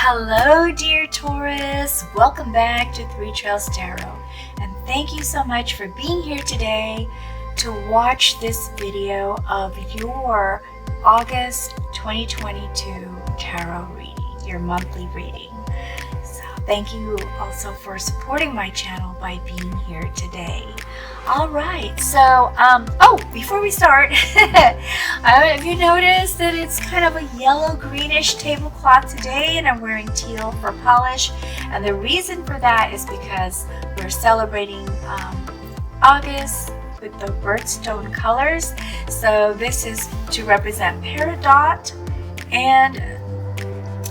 Hello, dear Taurus. Welcome back to Three Trails Tarot. And thank you so much for being here today to watch this video of your August 2022 tarot reading, your monthly reading. So thank you also for supporting my channel by being here today. All right, so before we start, have you noticed that it's kind of a yellow greenish tablecloth today, and I'm wearing teal for polish? And the reason for that is because we're celebrating August with the birthstone colors. So this is to represent peridot and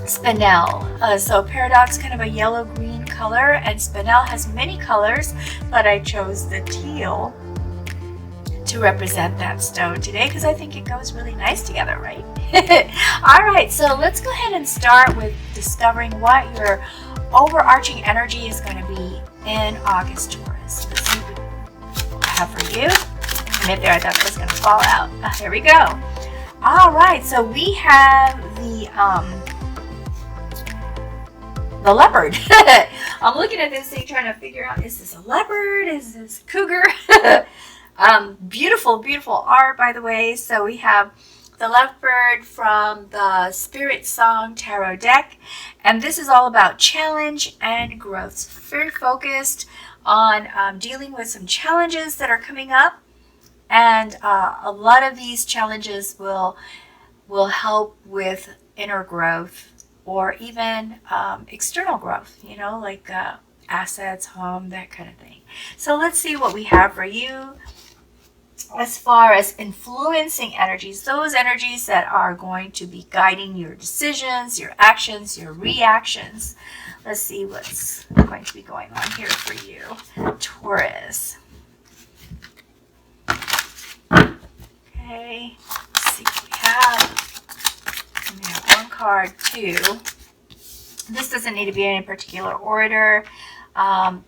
spinel. So peridot's kind of a yellow green color, and spinel has many colors, but I chose the teal to represent that stone today because I think it goes really nice together, right? All right, so let's go ahead and start with discovering what your overarching energy is going to be in August, Taurus. Let's see what I have for you. And if there, I thought it was going to fall out. There we go. All right, so we have the leopard. I'm looking at this thing trying to figure out, is this a leopard? Is this a cougar? Beautiful, beautiful art, by the way. So we have the leopard from the Spirit Song Tarot deck. And this is all about challenge and growth. So very focused on dealing with some challenges that are coming up. And a lot of these challenges will help with inner growth, or even external growth, you know, like assets, home, that kind of thing. So let's see what we have for you as far as influencing energies, those energies that are going to be guiding your decisions, your actions, your reactions. Let's see what's going to be going on here for you, Taurus. Okay, let's see what we have. We have one card, two. This doesn't need to be in any particular order.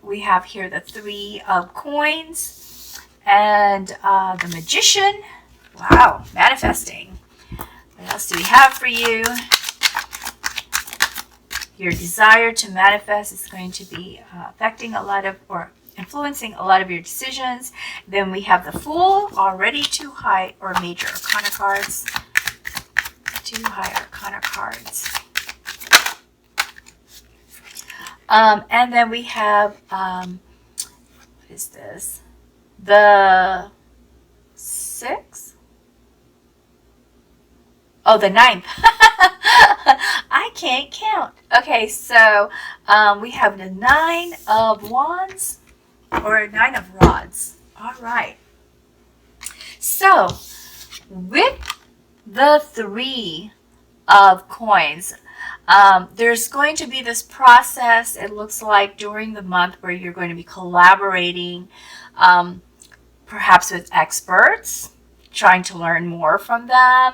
We have here the Three of Coins and the Magician. Wow, manifesting. What else do we have for you? Your desire to manifest is going to be affecting a lot of, or influencing a lot of your decisions. Then we have the Fool, already two high or major arcana cards. Two high arcana cards. And then we have, what is this? The 6? Oh, the 9th. I can't count. Okay, so we have the 9 of Wands, or 9 of Rods. All right. So, with the 3 of Coins, there's going to be this process, it looks like, during the month where you're going to be collaborating perhaps with experts, trying to learn more from them,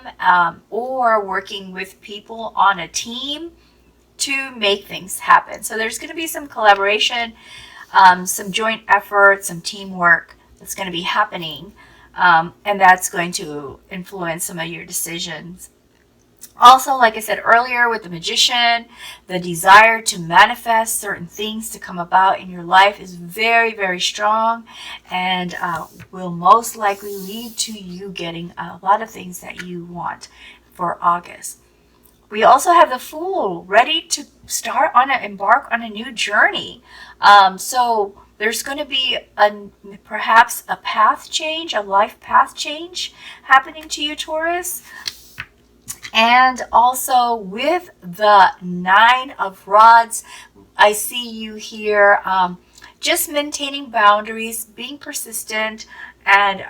or working with people on a team to make things happen. So there's going to be some collaboration, some joint effort, some teamwork that's going to be happening. And that's going to influence some of your decisions. Also, like I said earlier, with the Magician, the desire to manifest certain things to come about in your life is very, very strong, and will most likely lead to you getting a lot of things that you want for August. We also have the Fool, ready to embark on a new journey. So there's going to be perhaps a path change, a life path change happening to you, Taurus. And also with the 9 of Rods, I see you here just maintaining boundaries, being persistent, and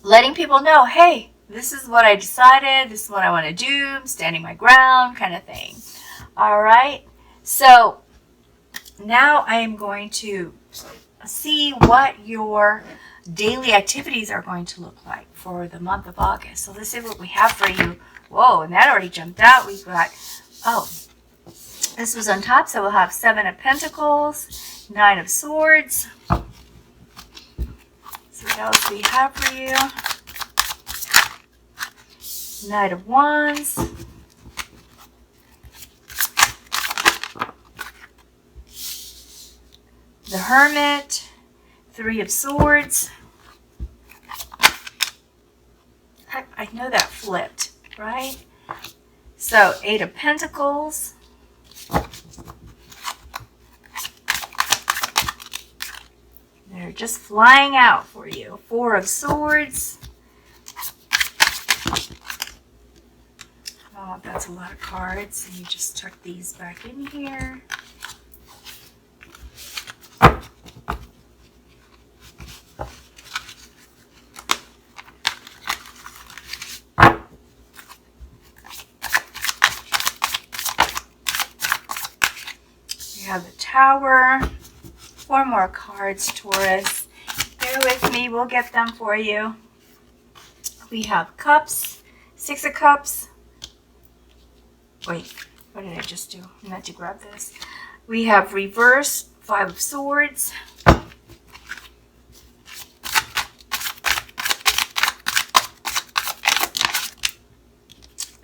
letting people know, hey, this is what I decided, this is what I want to do, I'm standing my ground, kind of thing. All right, so now I am going to see what your daily activities are going to look like for the month of August. So let's see what we have for you. Whoa, and that already jumped out. We've got, this was on top, so we'll have 7 of Pentacles, 9 of Swords. So what else we have for you? Knight of Wands, the Hermit, Three of Swords. I know that flipped, right? So, Eight of Pentacles. They're just flying out for you. Four of Swords. Oh, that's a lot of cards. Let me just tuck these back in here. We have the Tower. Four more cards, Taurus. Bear with me, we'll get them for you. We have Cups, Six of Cups. Wait, what did I just do? I meant to grab this. We have Reverse, Five of Swords.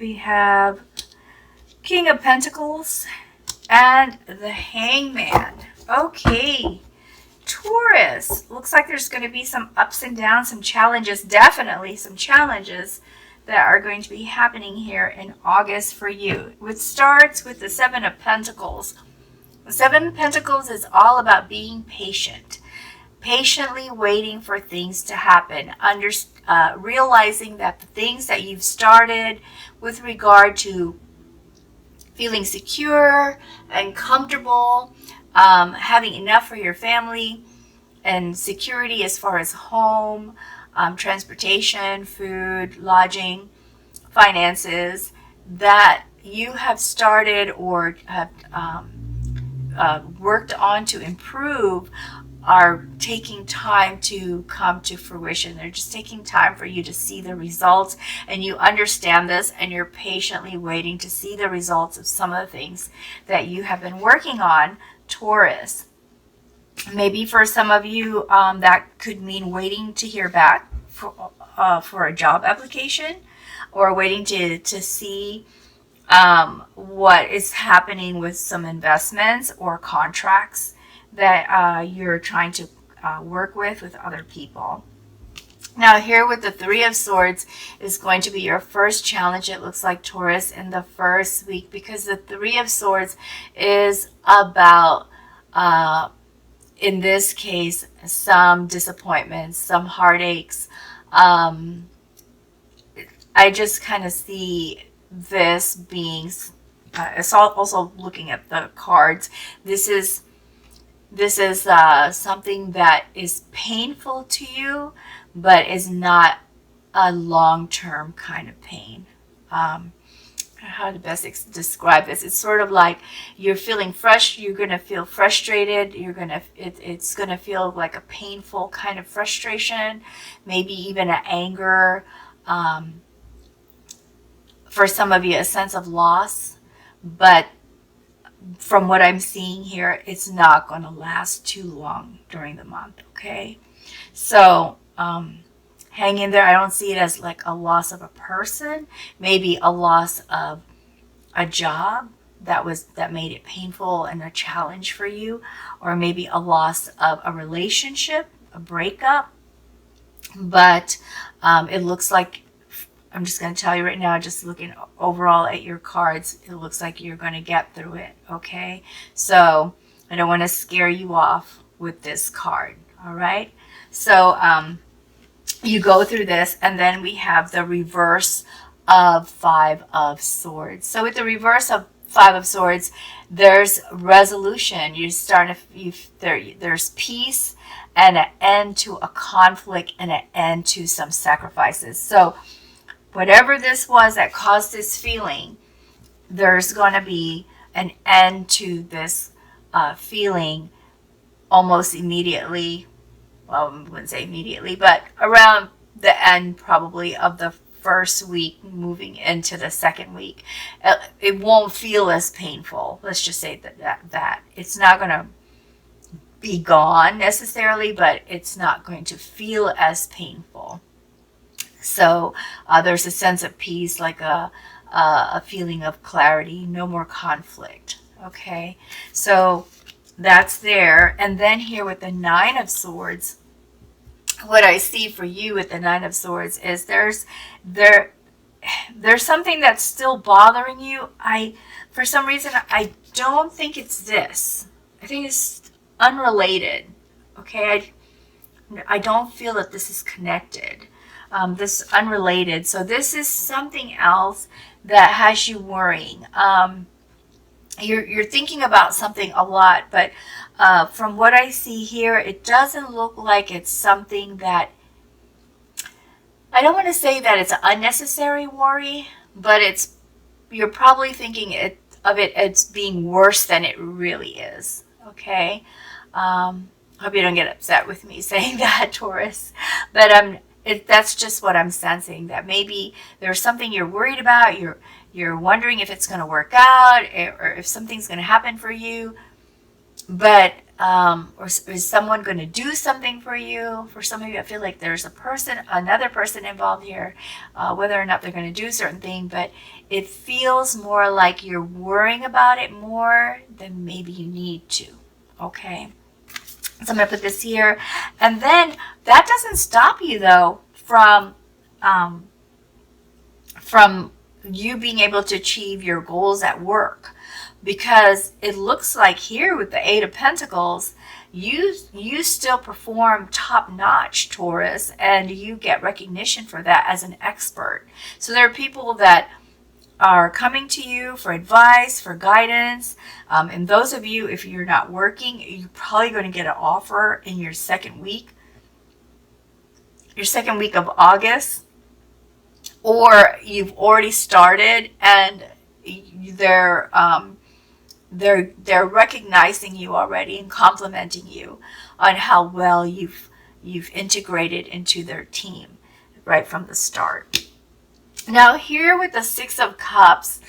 We have King of Pentacles and the Hangman. Okay, Taurus, looks like there's going to be some ups and downs, some challenges, definitely some challenges that are going to be happening here in August for you. It starts with the Seven of Pentacles. The Seven of Pentacles is all about being patient, patiently waiting for things to happen, realizing that the things that you've started with regard to feeling secure and comfortable, having enough for your family and security as far as home, transportation, food, lodging, finances, that you have started or have worked on to improve, are taking time to come to fruition. They're just taking time for you to see the results, and you understand this, and you're patiently waiting to see the results of some of the things that you have been working on, Taurus. Maybe for some of you, that could mean waiting to hear back for a job application, or waiting to see what is happening with some investments or contracts that you're trying to work with other people. Now here with the Three of Swords is going to be your first challenge, it looks like, Taurus, in the first week, because the Three of Swords is about, in this case, some disappointments, some heartaches. I just kind of see this being, it's also looking at the cards, this is something that is painful to you, but is not a long-term kind of pain. How to best describe this? It's sort of like you're feeling you're going to feel frustrated. It's going to feel like a painful kind of frustration, maybe even an anger. For some of you, a sense of loss, but from what I'm seeing here, it's not going to last too long during the month, okay? So hang in there. I don't see it as like a loss of a person, maybe a loss of a job that made it painful and a challenge for you, or maybe a loss of a relationship, a breakup. But it looks like, I'm just going to tell you right now, just looking overall at your cards, it looks like you're going to get through it, okay? So I don't want to scare you off with this card, all right? So you go through this, and then we have the reverse of Five of Swords. So with the reverse of Five of Swords, there's resolution. There's peace and an end to a conflict and an end to some sacrifices. So whatever this was that caused this feeling, there's going to be an end to this feeling almost immediately. Well, I wouldn't say immediately, but around the end probably of the first week, moving into the second week. It won't feel as painful. Let's just say that. It's not going to be gone necessarily, but it's not going to feel as painful. So there's a sense of peace, like a feeling of clarity, no more conflict. Okay, so that's there. And then here with the Nine of Swords, what I see for you with the Nine of Swords is there's something that's still bothering you. For some reason, I don't think it's this. I think it's unrelated. Okay, I don't feel that this is connected. This is unrelated. So this is something else that has you worrying. You're thinking about something a lot, but from what I see here, it doesn't look like it's something that, I don't want to say that it's an unnecessary worry, but you're probably thinking of it as being worse than it really is. Okay. Hope you don't get upset with me saying that, Taurus, but that's just what I'm sensing, that maybe there's something you're worried about. You're wondering if it's going to work out, or if something's going to happen for you, but or is someone going to do something for you? For some of you, I feel like there's another person involved here, whether or not they're going to do a certain thing, but it feels more like you're worrying about it more than maybe you need to. Okay. So I'm going to put this here. And then that doesn't stop you, though, from you being able to achieve your goals at work. Because it looks like here with the Eight of Pentacles, you still perform top-notch, Taurus, and you get recognition for that as an expert. So there are people that are coming to you for advice, for guidance. And those of you, if you're not working, you're probably going to get an offer in your second week of August, or you've already started and they're recognizing you already and complimenting you on how well you've integrated into their team right from the start. Now here with the Six of Cups,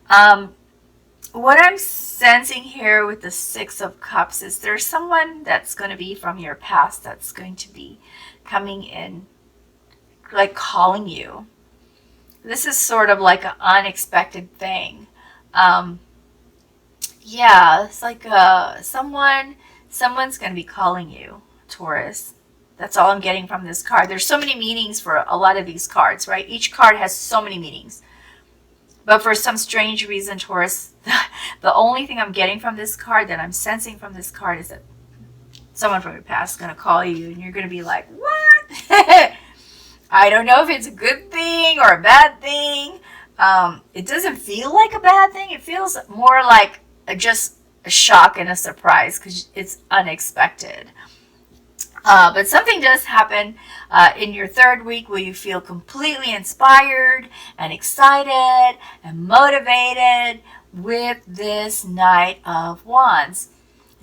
what I'm sensing here with the Six of Cups is there's someone that's going to be from your past that's going to be coming in, like calling you. This is sort of like an unexpected thing. Yeah, it's like someone's going to be calling you, Taurus. That's all I'm getting from this card. There's so many meanings for a lot of these cards, right? Each card has so many meanings. But for some strange reason, Taurus, the only thing I'm getting from this card, that I'm sensing from this card, is that someone from your past is going to call you and you're going to be like, what? I don't know if it's a good thing or a bad thing. It doesn't feel like a bad thing. It feels more like just a shock and a surprise because it's unexpected. But something does happen in your third week where you feel completely inspired and excited and motivated with this Knight of Wands.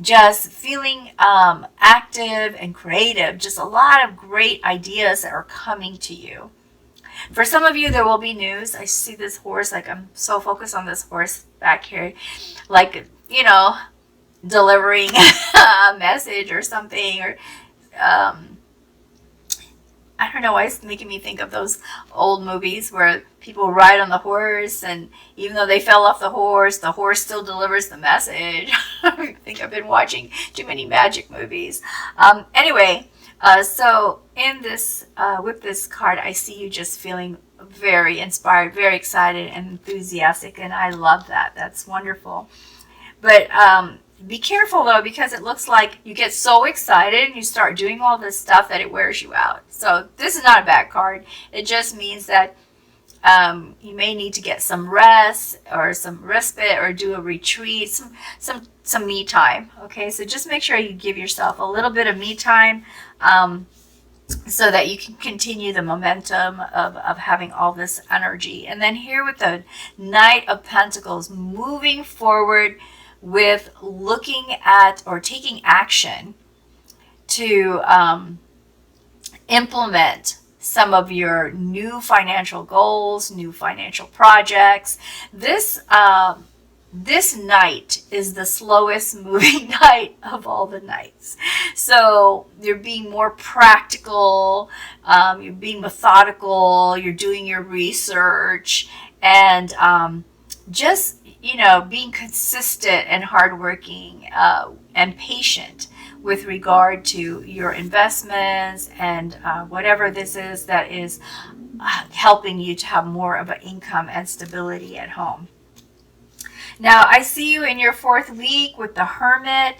Just feeling active and creative. Just a lot of great ideas that are coming to you. For some of you, there will be news. I see this horse, like I'm so focused on this horse back here, like, you know, delivering a message or something, or I don't know why it's making me think of those old movies where people ride on the horse, and even though they fell off the horse still delivers the message. I think I've been watching too many magic movies. Anyway, so in this, with this card, I see you just feeling very inspired, very excited and enthusiastic, and I love that. That's wonderful. But be careful though, because it looks like you get so excited and you start doing all this stuff that it wears you out. So this is not a bad card. It just means that you may need to get some rest or some respite or do a retreat, some me time. Okay, so just make sure you give yourself a little bit of me time so that you can continue the momentum of having all this energy. And then here with the Knight of Pentacles, moving forward with looking at or taking action to implement some of your new financial goals, new financial projects. This night is the slowest moving night of all the nights. So you're being more practical, you're being methodical, you're doing your research, and just being consistent and hardworking and patient with regard to your investments and whatever this is that is helping you to have more of an income and stability at home. Now, I see you in your 4th week with the Hermit,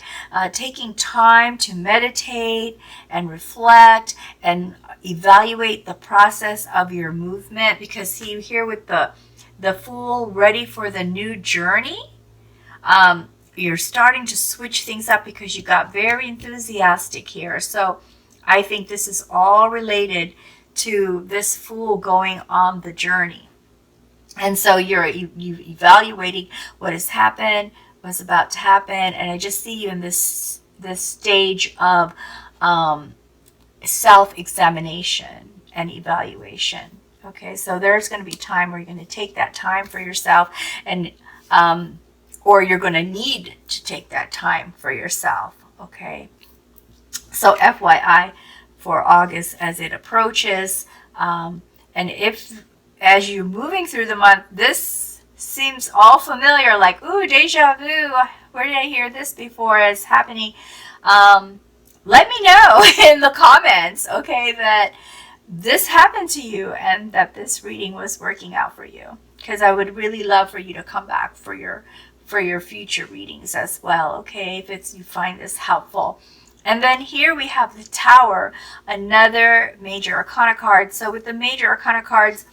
taking time to meditate and reflect and evaluate the process of your movement, because see here with the Fool, ready for the new journey. You're starting to switch things up because you got very enthusiastic here. So I think this is all related to this Fool going on the journey. And so you're evaluating what has happened, what's about to happen, and I just see you in this stage of self-examination and evaluation. Okay, so there's going to be time where you're going to take that time for yourself, and or you're going to need to take that time for yourself. Okay, so FYI for August as it approaches, and if as you're moving through the month, this seems all familiar, like, ooh, deja vu, where did I hear this before? It's happening. Let me know in the comments, okay, that this happened to you and that this reading was working out for you, because I would really love for you to come back for your future readings as well, okay, if you find this helpful. And then here we have the Tower, another major arcana card. So with the major arcana cards,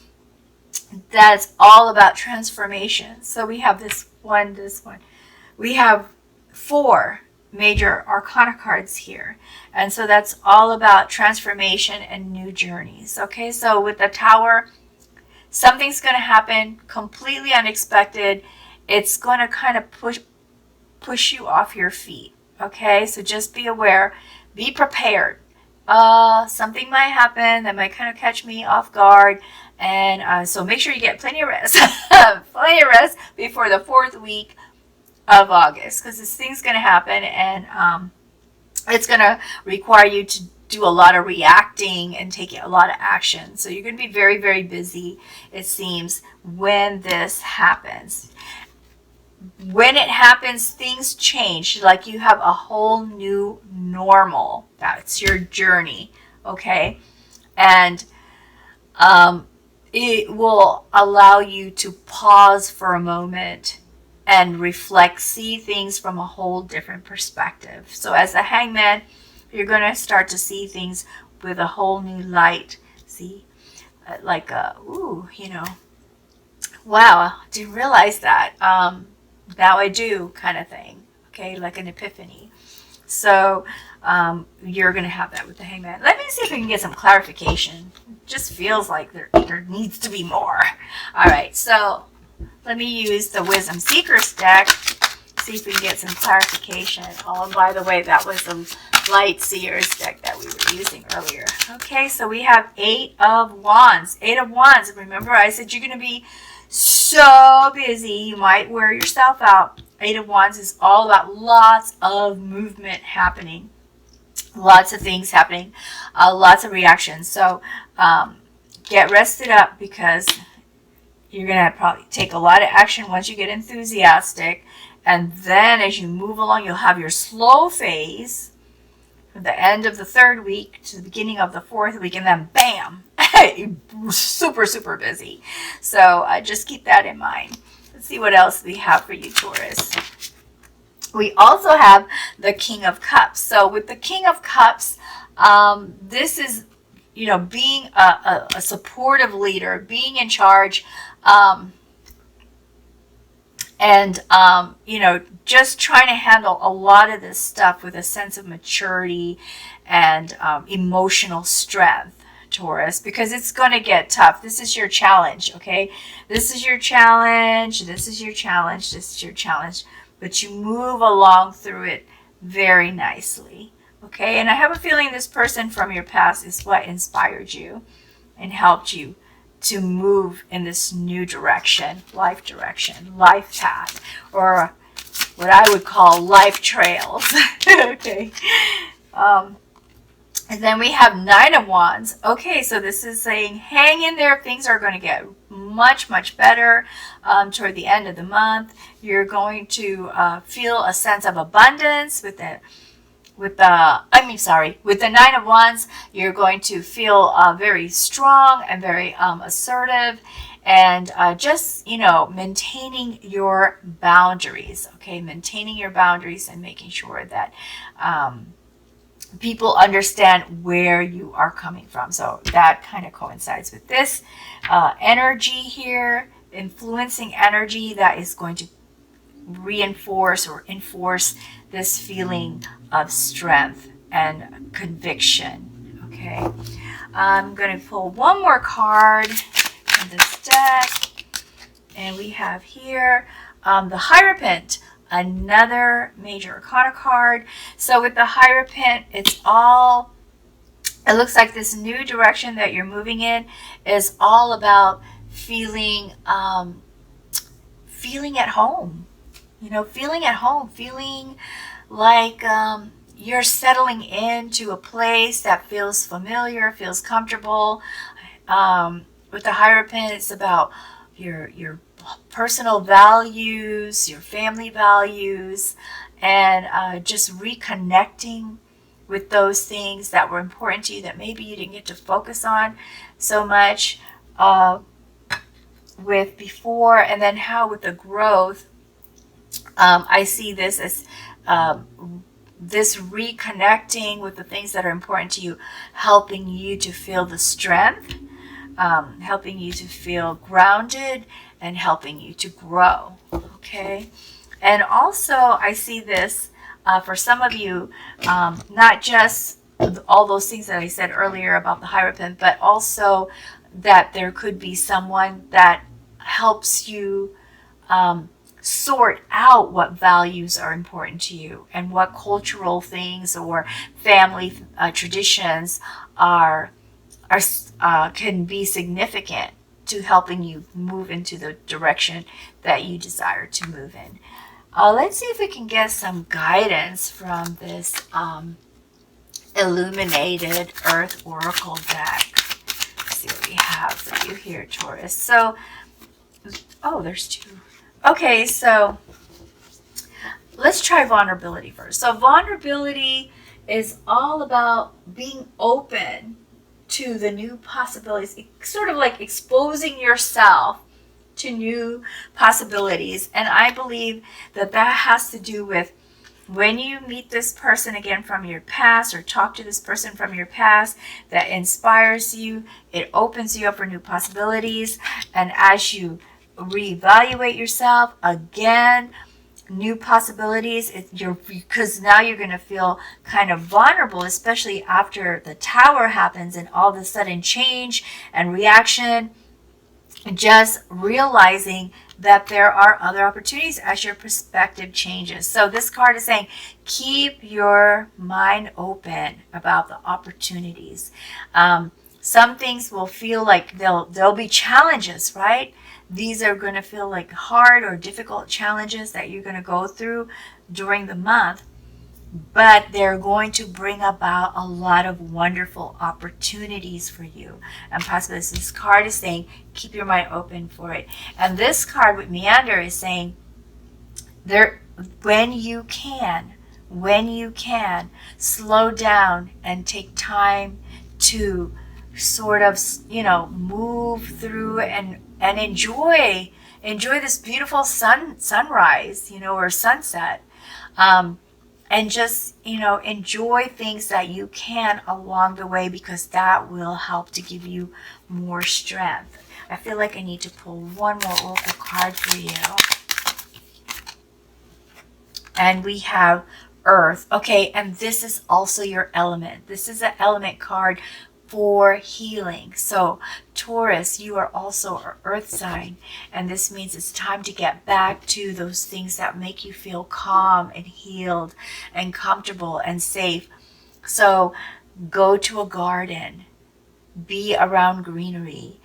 that's all about transformation. So we have this one. We have 4 major arcana cards here. And so that's all about transformation and new journeys. Okay, so with the Tower, something's going to happen completely unexpected. It's going to kind of push you off your feet. Okay, so just be aware, be prepared. Something might happen that might kind of catch me off guard. And so make sure you get plenty of rest, plenty of rest before the 4th week of August, because this thing's going to happen, and it's going to require you to do a lot of reacting and taking a lot of action. So you're going to be very, very busy, it seems, when this happens. When it happens, things change. Like you have a whole new normal. That's your journey, okay? And it will allow you to pause for a moment and reflect, see things from a whole different perspective. So as a Hangman, you're going to start to see things with a whole new light. See, like wow, didn't realize that. Now I do, kind of thing. Okay, like an epiphany. So you're going to have that with the Hangman. Let me see if we can get some clarification. It just feels like there needs to be more. All right, so let me use the Wisdom Seekers deck. See if we can get some clarification. Oh, by the way, that was the Light Seers deck that we were using earlier. Okay, so we have 8 of Wands. 8 of Wands. Remember, I said you're going to be so busy, you might wear yourself out. 8 of Wands is all about lots of movement happening, lots of things happening, lots of reactions. So get rested up, because you're going to probably take a lot of action once you get enthusiastic. And then as you move along, you'll have your slow phase from the end of the 3rd week to the beginning of the 4th week, and then bam, you're super, super busy. So just keep that in mind. Let's see what else we have for you, Taurus. We also have the King of Cups. So with the King of Cups, this is, being a supportive leader, being in charge, and just trying to handle a lot of this stuff with a sense of maturity and emotional strength, Taurus, because it's going to get tough. This is your challenge, okay? This is your challenge. This is your challenge. This is your challenge. But you move along through it very nicely, okay? And I have a feeling this person from your past is what inspired you and helped you to move in this new direction, life path, or what I would call life trails. Okay. And then we have 9 of Wands. Okay, so this is saying hang in there. Things are going to get much better toward the end of the month. You're going to feel a sense of abundance with the Nine of Wands. You're going to feel very strong and very assertive, and just, maintaining your boundaries. Okay, maintaining your boundaries and making sure that people understand where you are coming from. So that kind of coincides with this energy here, influencing energy that is going to reinforce or enforce this feeling of strength and conviction. Okay, I'm going to pull one more card in this deck, and we have here the Hierophant, another major arcana card. So with the Hierophant, it looks like this new direction that you're moving in is all about feeling at home. Feeling at home, feeling like you're settling into a place that feels familiar, feels comfortable. With the Hierophant, it's about your personal values, your family values, and just reconnecting with those things that were important to you that maybe you didn't get to focus on so much with before. And then how with the growth, I see this as this reconnecting with the things that are important to you, helping you to feel the strength, helping you to feel grounded, and helping you to grow. Okay, and also I see this for some of you, not just all those things that I said earlier about the Hierophant, but also that there could be someone that helps you sort out what values are important to you and what cultural things or family traditions can be significant to helping you move into the direction that you desire to move in. Let's see if we can get some guidance from this illuminated Earth Oracle deck. Let's see what we have for you here, Taurus. So, there's two. Okay, so let's try vulnerability first. So vulnerability is all about being open to the new possibilities. It's sort of like exposing yourself to new possibilities. And I believe that has to do with when you meet this person again from your past or talk to this person from your past that inspires you, it opens you up for new possibilities. And as you reevaluate yourself again, new possibilities, because now you're going to feel kind of vulnerable, especially after the Tower happens and all of a sudden change and reaction, just realizing that there are other opportunities as your perspective changes. So this card is saying keep your mind open about the opportunities. Some things will feel like there'll be challenges, right? These are going to feel like hard or difficult challenges that you're going to go through during the month, but they're going to bring about a lot of wonderful opportunities for you. And possibly this card is saying keep your mind open for it. And this card with Meander is saying when you can slow down and take time to sort of move through and enjoy this beautiful sunrise, or sunset, and just enjoy things that you can along the way, because that will help to give you more strength. I feel like I need to pull one more oracle card for you, and we have Earth. Okay, and this is also your element. This is an element card for healing. So Taurus, you are also an earth sign, and this means it's time to get back to those things that make you feel calm and healed and comfortable and safe. So go to a garden, be around greenery,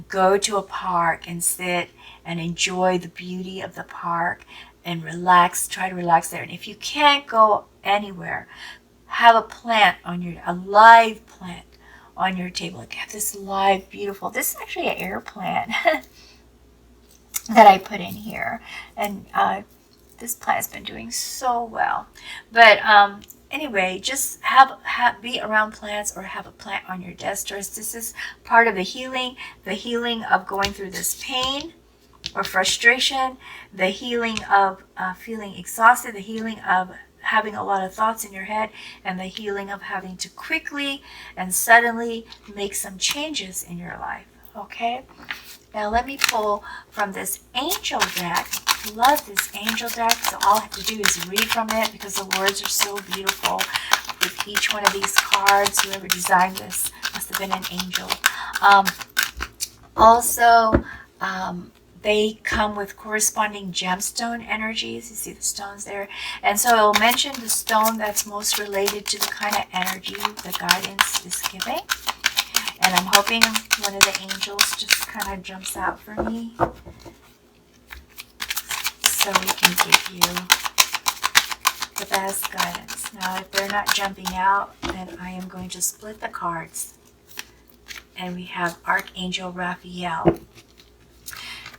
go to a park and sit and enjoy the beauty of the park and relax, try to relax there. And if you can't go anywhere, have a live plant on your table. Like, have this live, beautiful, this is actually an air plant that I put in here. And this plant's been doing so well. But anyway, just be around plants, or have a plant on your desk. This is part of the healing of going through this pain or frustration, the healing of feeling exhausted, the healing of having a lot of thoughts in your head, and the healing of having to quickly and suddenly make some changes in your life. Okay? Now let me pull from this angel deck. I love this angel deck, so all I have to do is read from it because the words are so beautiful with each one of these cards. Whoever designed this must have been an angel. Also, they come with corresponding gemstone energies. You see the stones there. And so it'll mention the stone that's most related to the kind of energy the guidance is giving. And I'm hoping one of the angels just kind of jumps out for me, so we can give you the best guidance. Now, if they're not jumping out, then I am going to split the cards. And we have Archangel Raphael.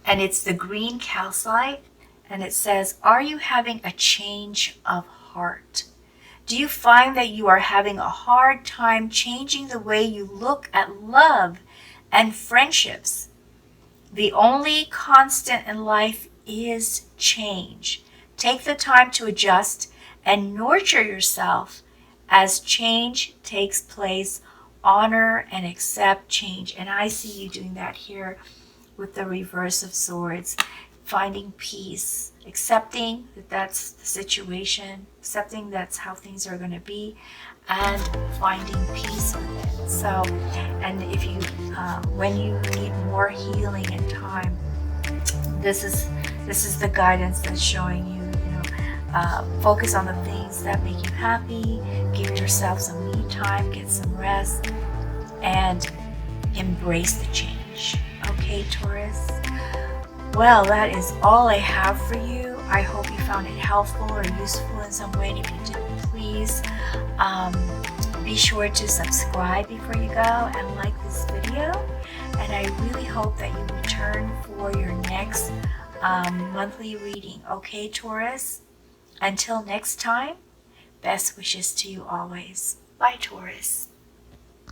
And it's the green calcite. And it says, are you having a change of heart? Do you find that you are having a hard time changing the way you look at love and friendships? The only constant in life is change. Take the time to adjust and nurture yourself as change takes place. Honor and accept change. And I see you doing that here with the Reverse of Swords. Finding peace, accepting that that's the situation, accepting that's how things are going to be, and finding peace with it. So, and if you, when you need more healing and time, this is the guidance that's showing you. Focus on the things that make you happy. Give yourself some me time, get some rest, and embrace the change. Okay, Taurus. Well, that is all I have for you. I hope you found it helpful or useful in some way. And if you did, please be sure to subscribe before you go and like this video. And I really hope that you return for your next monthly reading. Okay, Taurus? Until next time, best wishes to you always. Bye, Taurus.